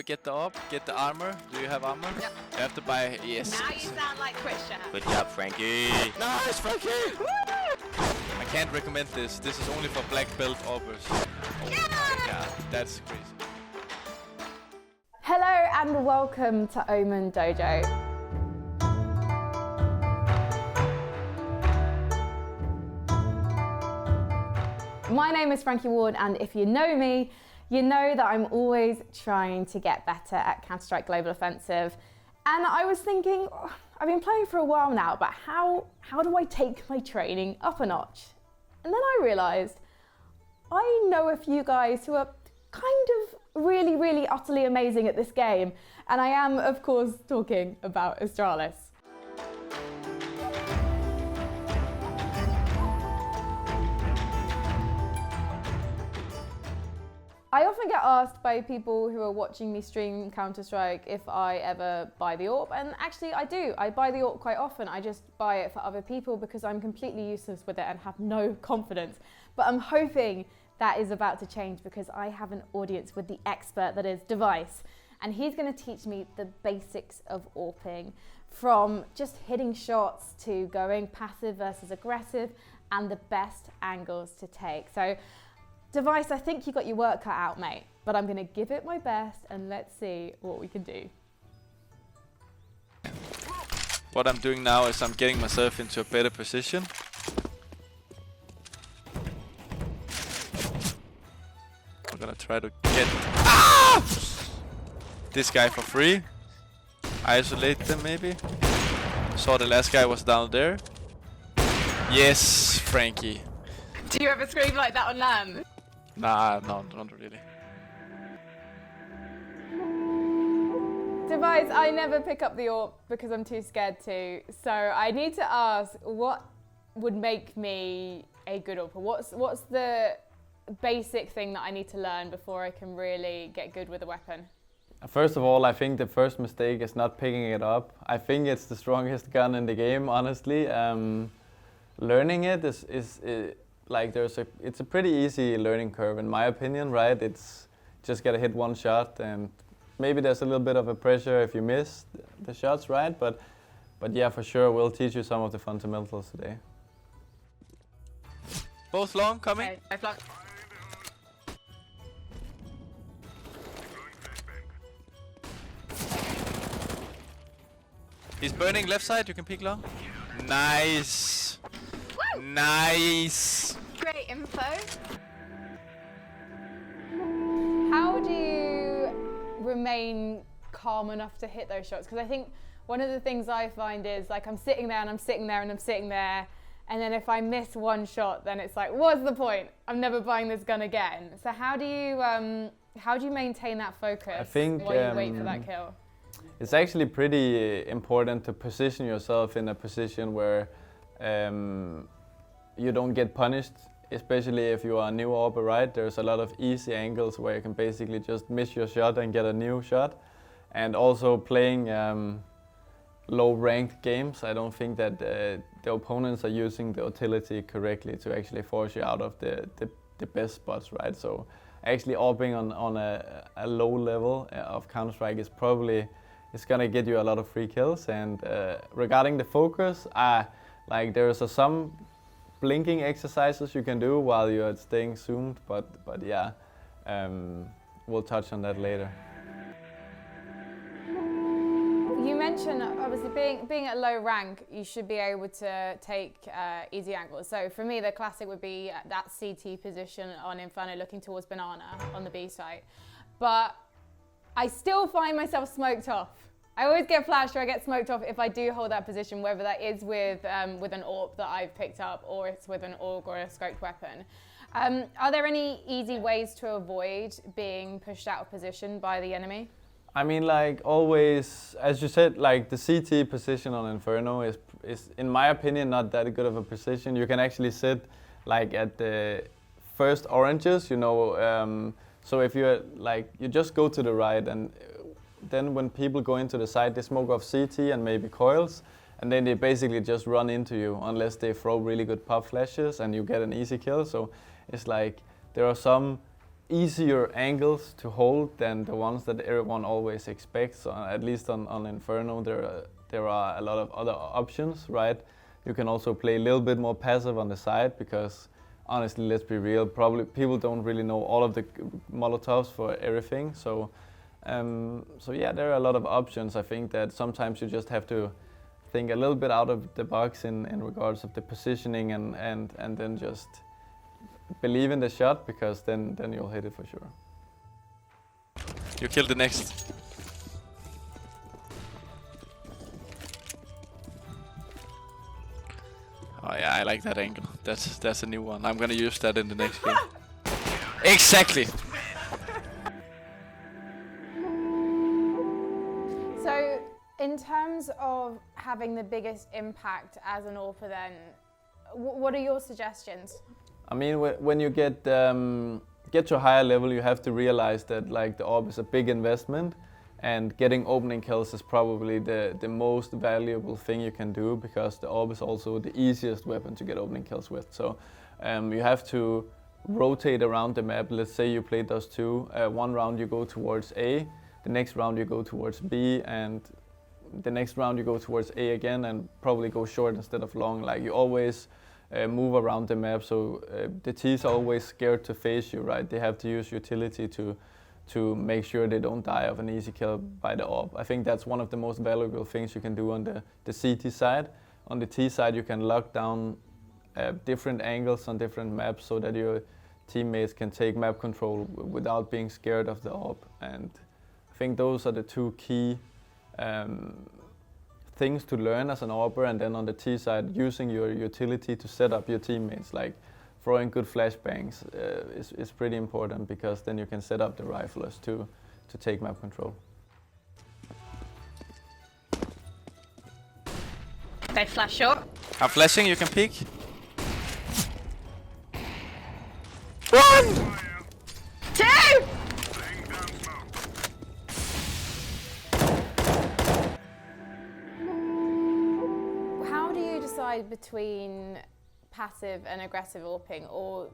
get the AWP, get the armor. Do you have armor? Yep. You have to buy, yes. Now you sound like Christian. Good job, Frankie. Nice, Frankie! I can't recommend this. This is only for black belt AWPers. Oh my god, that's crazy. Hello and welcome to OMEN DOJO. My name is Frankie Ward, and if you know me, you know that I'm always trying to get better at Counter-Strike Global Offensive. And I was thinking, I've been playing for a while now, but how do I take my training up a notch? And then I realised I know a few guys who are kind of really utterly amazing at this game. And I am, of course, talking about Astralis. I often get asked by people who are watching me stream Counter-Strike if I ever buy the AWP, and actually I do. I buy the AWP quite often. I just buy it for other people because I'm completely useless with it and have no confidence. But I'm hoping that is about to change because I have an audience with the expert that is dev1ce, and he's going to teach me the basics of AWPing, from just hitting shots to going passive versus aggressive and the best angles to take. So dev1ce, I think you got your work cut out, mate, but I'm gonna give it my best and let's see what we can do. What I'm doing now is I'm getting myself into a better position. I'm gonna try to get this guy for free. Isolate them maybe. Saw the last guy was down there. Yes, Frankie. Do you ever scream like that on LAN? Nah, no, not really. dev1ce, I never pick up the AWP because I'm too scared to. So I need to ask, what would make me a good AWPer? What's the basic thing that I need to learn before I can really get good with a weapon? First of all, I think the first mistake is not picking it up. I think it's the strongest gun in the game, honestly. Learning it is like it's a pretty easy learning curve in my opinion, right? It's just gotta hit one shot, and maybe there's a little bit of a pressure if you miss the shots, right? But yeah, for sure, we'll teach you some of the fundamentals today. Both long coming. Okay, I flank. He's burning left side, you can peek long. Nice. Woo! Nice. Great info. How do you remain calm enough to hit those shots? Because I think one of the things I find is like I'm sitting there and I'm sitting there and I'm sitting there, and then if I miss one shot, then it's like, what's the point? I'm never buying this gun again. So how do you maintain that focus I think, while you wait for that kill? It's actually pretty important to position yourself in a position where you don't get punished, especially if you are a new AWPer, right? There's a lot of easy angles where you can basically just miss your shot and get a new shot. And also playing low ranked games, I don't think that the opponents are using the utility correctly to actually force you out of the best spots, right? So actually AWPing on a low level of Counter-Strike is probably, it's gonna get you a lot of free kills. And regarding the focus, like there's some blinking exercises you can do while you're staying zoomed, but yeah, we'll touch on that later. You mentioned obviously being at low rank, you should be able to take easy angles. So for me, the classic would be that CT position on Inferno looking towards Banana on the B site. But I still find myself smoked off. I always get flashed or I get smoked off if I do hold that position, whether that is with an AWP that I've picked up or it's with an AUG or a scoped weapon. Are there any easy ways to avoid being pushed out of position by the enemy? I mean, like always, as you said, like the CT position on Inferno is in my opinion not that good of a position. You can actually sit like at the first oranges, you know. So if you're like, you just go to the right, and then when people go into the side, they smoke off CT and maybe coils, and then they basically just run into you unless they throw really good pop flashes and you get an easy kill. So it's like there are some easier angles to hold than the ones that everyone always expects. At least on Inferno, there are a lot of other options, right? You can also play a little bit more passive on the side because, honestly, let's be real, probably people don't really know all of the Molotovs for everything. So yeah, there are a lot of options. I think that sometimes you just have to think a little bit out of the box in regards of the positioning and then just believe in the shot, because then you'll hit it for sure. You killed the next. Oh yeah, I like that angle. That's a new one. I'm gonna use that in the next game. Exactly! So, in terms of having the biggest impact as an AWPer then, what are your suggestions? I mean, when you get to a higher level, you have to realize that like the AWP is a big investment, and getting opening kills is probably the most valuable thing you can do, because the AWP is also the easiest weapon to get opening kills with. So you have to rotate around the map. Let's say you played those two. One round you go towards A, the next round you go towards B, and the next round you go towards A again, and probably go short instead of long. Like you always move around the map, so the T's are always scared to face you, right? They have to use utility to make sure they don't die of an easy kill by the AWP. I think that's one of the most valuable things you can do on the CT side. On the T side, you can lock down different angles on different maps so that your teammates can take map control without being scared of the AWP. And I think those are the two key things to learn as an AWPer. And then on the T side, using your utility to set up your teammates, like throwing good flashbangs is pretty important, because then you can set up the riflers to take map control. They flash short. I'm flashing, you can peek. One! Two! How do you decide between passive and aggressive AWPing, or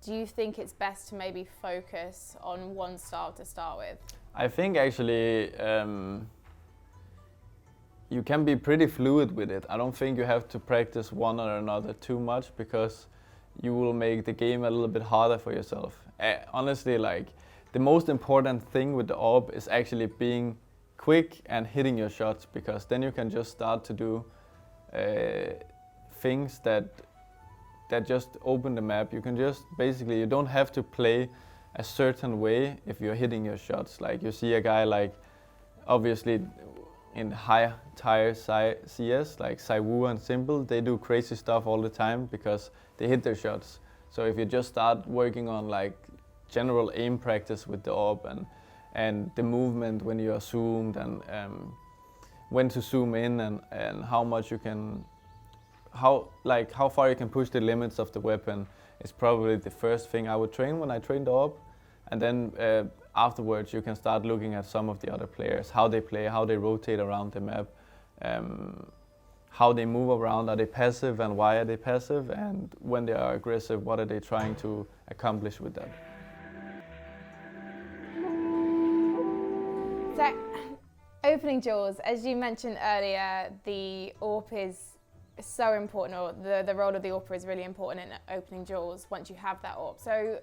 do you think it's best to maybe focus on one style to start with? I think actually you can be pretty fluid with it. I don't think you have to practice one or another too much, because you will make the game a little bit harder for yourself. Honestly, like the most important thing with the AWP is actually being quick and hitting your shots, because then you can just start to do things that just open the map. You can just basically, you don't have to play a certain way if you're hitting your shots. Like you see a guy like, obviously in high tier CS, like Saiwu and Simple, they do crazy stuff all the time because they hit their shots. So if you just start working on like general aim practice with the AWP and the movement when you are zoomed, and when to zoom in, and how much you can, how far you can push the limits of the weapon, is probably the first thing I would train when I train the AWP. And then afterwards you can start looking at some of the other players, how they play, how they rotate around the map, how they move around, are they passive and why are they passive, and when they are aggressive, what are they trying to accomplish with that. So, opening jaws, as you mentioned earlier, the AWP is so important, or the role of the AWPer is really important in opening jaws once you have that AWP. So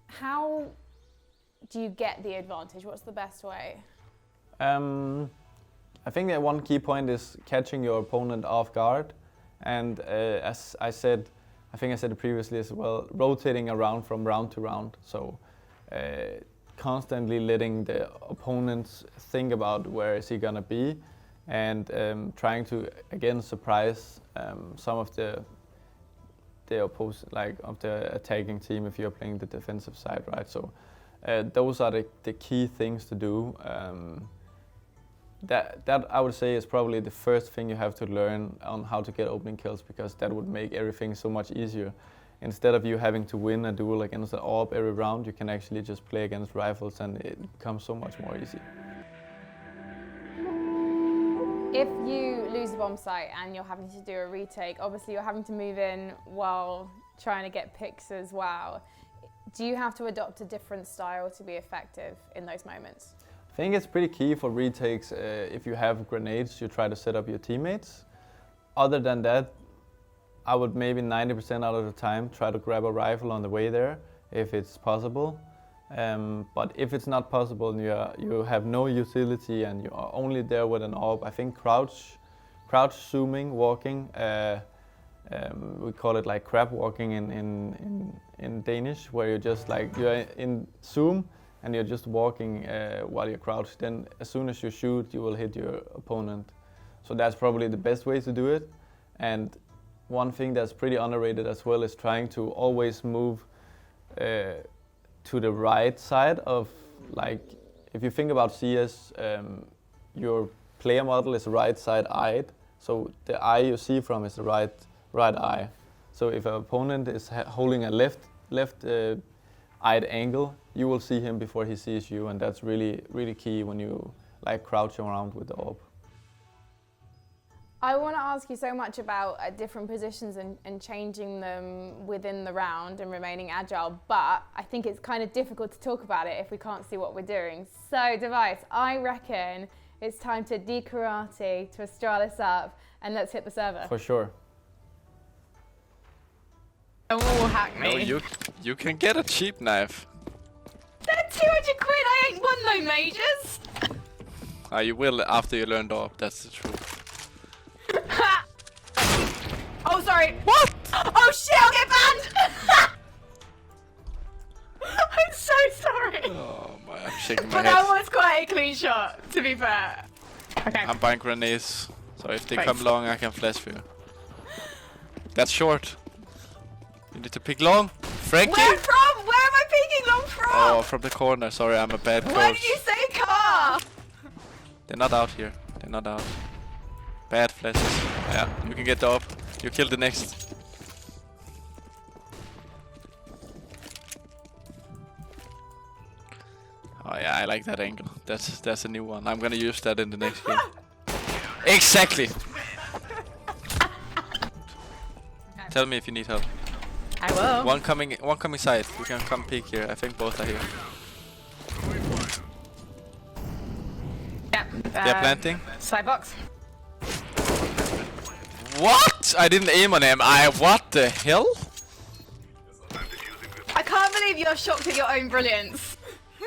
how do you get the advantage? What's the best way? I think that one key point is catching your opponent off guard, and as I said, I think I said it previously as well, rotating around from round to round. So constantly letting the opponents think about where is he gonna be, and trying to again surprise some of the of the attacking team if you're playing the defensive side, right? So those are the key things to do. That I would say is probably the first thing you have to learn on how to get opening kills, because that would make everything so much easier. Instead of you having to win a duel against an AWP every round, you can actually just play against rifles, and it becomes so much more easy. If you lose a bomb site and you're having to do a retake, obviously you're having to move in while trying to get picks as well. do you have to adopt a different style to be effective in those moments? I think it's pretty key for retakes. If you have grenades, you try to set up your teammates. Other than that, I would maybe 90% out of the time try to grab a rifle on the way there, if it's possible. But if it's not possible and you have no utility and you are only there with an AWP, I think crouch zooming, walking, we call it like crab walking in Danish, where you're just like, you're in zoom and you're just walking while you're crouched. Then as soon as you shoot, you will hit your opponent. So that's probably the best way to do it. And one thing that's pretty underrated as well is trying to always move to the right side of, like, if you think about CS, your player model is right side eyed. So the eye you see from is the right eye. So if an opponent is holding a left eyed angle, you will see him before he sees you, and that's really key when you like crouch around with the AWP. I want to ask you so much about different positions and changing them within the round and remaining agile, but I think it's kind of difficult to talk about it if we can't see what we're doing. So dev1ce, I reckon it's time to de-karate to Astralis up and let's hit the server. For sure. Oh, hack me. No, you can get a cheap knife. They're 200 quid, I ain't won no majors. You will after you learn AWP, that's the truth. Oh, sorry. What? Oh shit, I'll get banned. I'm so sorry. Oh my, I'm shaking my But head. that was quite a clean shot, to be fair. Okay. I'm buying grenades, so if they Thanks. come long, I can flash for you. That's short. You need to pick long. Frankie! Where from? Where am I peeking long from? Oh, from the corner. Sorry, I'm a bad coach. Why did you say car? They're not out here. They're not out. Bad flashes. Yeah, you can get the AWP. You kill the next. Oh yeah, I like that angle. That's a new one. I'm gonna use that in the next game. Exactly! Tell me if you need help. I will. One coming side. You can come peek here. I think both are here. Yep. They're planting. Side box. What? I didn't aim on him. What the hell? I can't believe you're shocked at your own brilliance.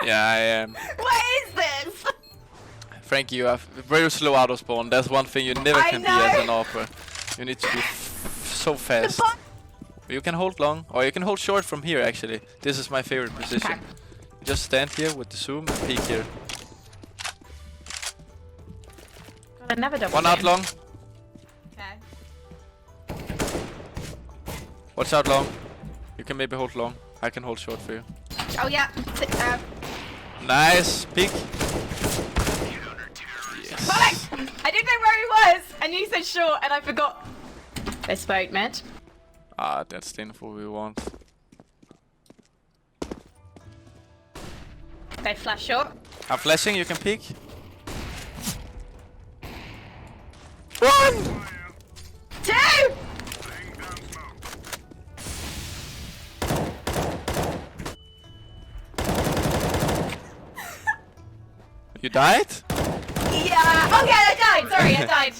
Yeah, I am. What is this? Frankie, you have very slow auto spawn. That's one thing you never I can be know. as an AWPer. You need to be so fast. You can hold long, or you can hold short from here actually. This is my favorite position. Okay. Just stand here with the zoom and peek here. I never double One out long. Okay. Watch out long. You can maybe hold long. I can hold short for you. Oh yeah. Nice. Peek. Yes. Bollock! I didn't know where he was, and you said short, and I forgot. They spoke, mate. Ah, that's the info we want. They flash short. I'm flashing, you can peek. One! 2! You died? Yeah. Oh yeah, I died. Sorry, I died.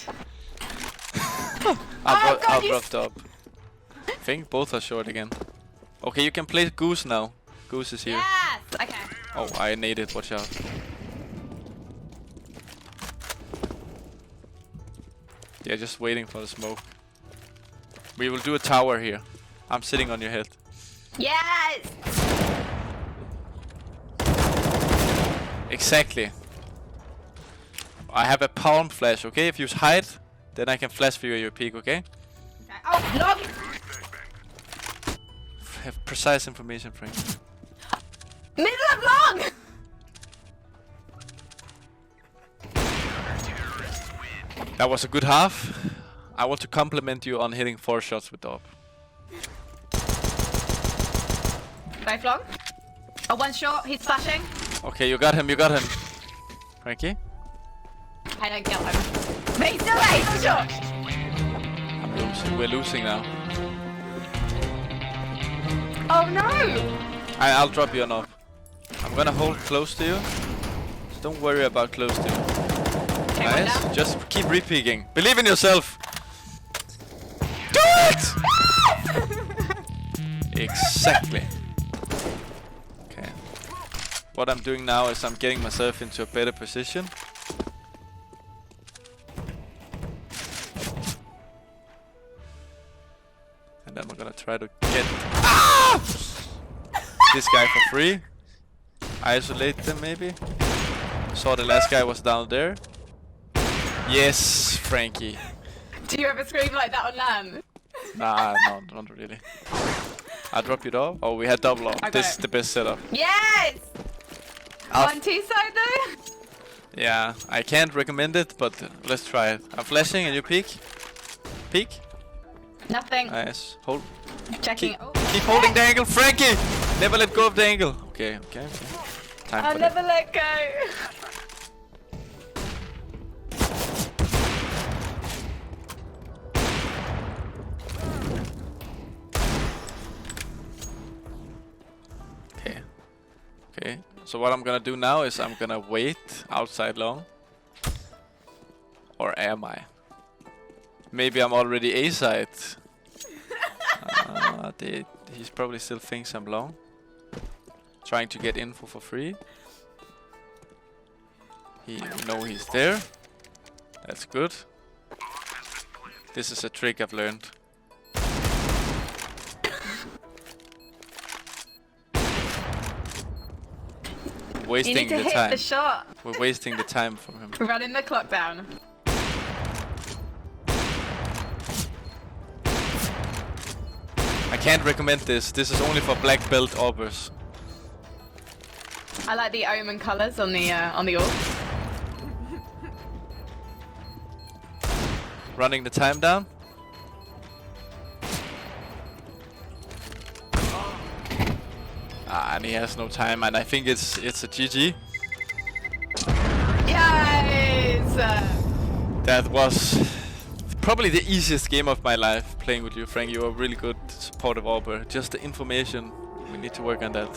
I God, you dropped up. I think both are short again. Okay, you can play Goose now. Goose is here. Yes. Okay. Oh, I naded, watch out. Yeah, just waiting for the smoke. We will do a tower here. I'm sitting on your head. Yes. Exactly. I have a palm flash, okay? If you hide, then I can flash for you at your peak, okay? Okay. Oh, long. Have precise information, Frank. Middle of long. That was a good half. I want to compliment you on hitting 4 shots with the AWP. Both long. Oh, one short. He's flashing. Okay, you got him, Frankie? I don't kill him. But he's still there. He's on short. I'm losing. We're losing now. Oh no. I'll drop you an up. I'm gonna hold close to you. So don't worry about close to you. Okay, Nice. now. Just keep repeaking. Believe in yourself. Do it! Exactly. Okay. What I'm doing now is I'm getting myself into a better position. And then we're gonna try to get this guy for free. Isolate them maybe. Saw the last guy was down there. Yes, Frankie. Do you ever scream like that on LAN? Nah, no, not really. I'll drop you off. Oh, we had double off. I got This it. is the best setup. Yes! On T-side though? Yeah, I can't recommend it, but let's try it. I'm flashing and you peek. Peek. Nothing. Nice. Hold. Checking. Keep holding the angle, Frankie! Never let go of the angle. Okay. Time I'll for never let go. Okay. So what I'm gonna do now is I'm gonna wait outside long. Or am I? Maybe I'm already A-side. He probably still thinks I'm long. Trying to get info for free. He know he's there. That's good. This is a trick I've learned. You need Wasting to the hit time. the shot. We're wasting the time from him. We're running the clock down. I can't recommend this. This is only for black belt AWPers. I like the OMEN colours on the orb. Running the time down. And he has no time, and I think it's a GG. Yes! That was probably the easiest game of my life playing with you, Frank. You were a really good supportive AWPer. Just the information, we need to work on that.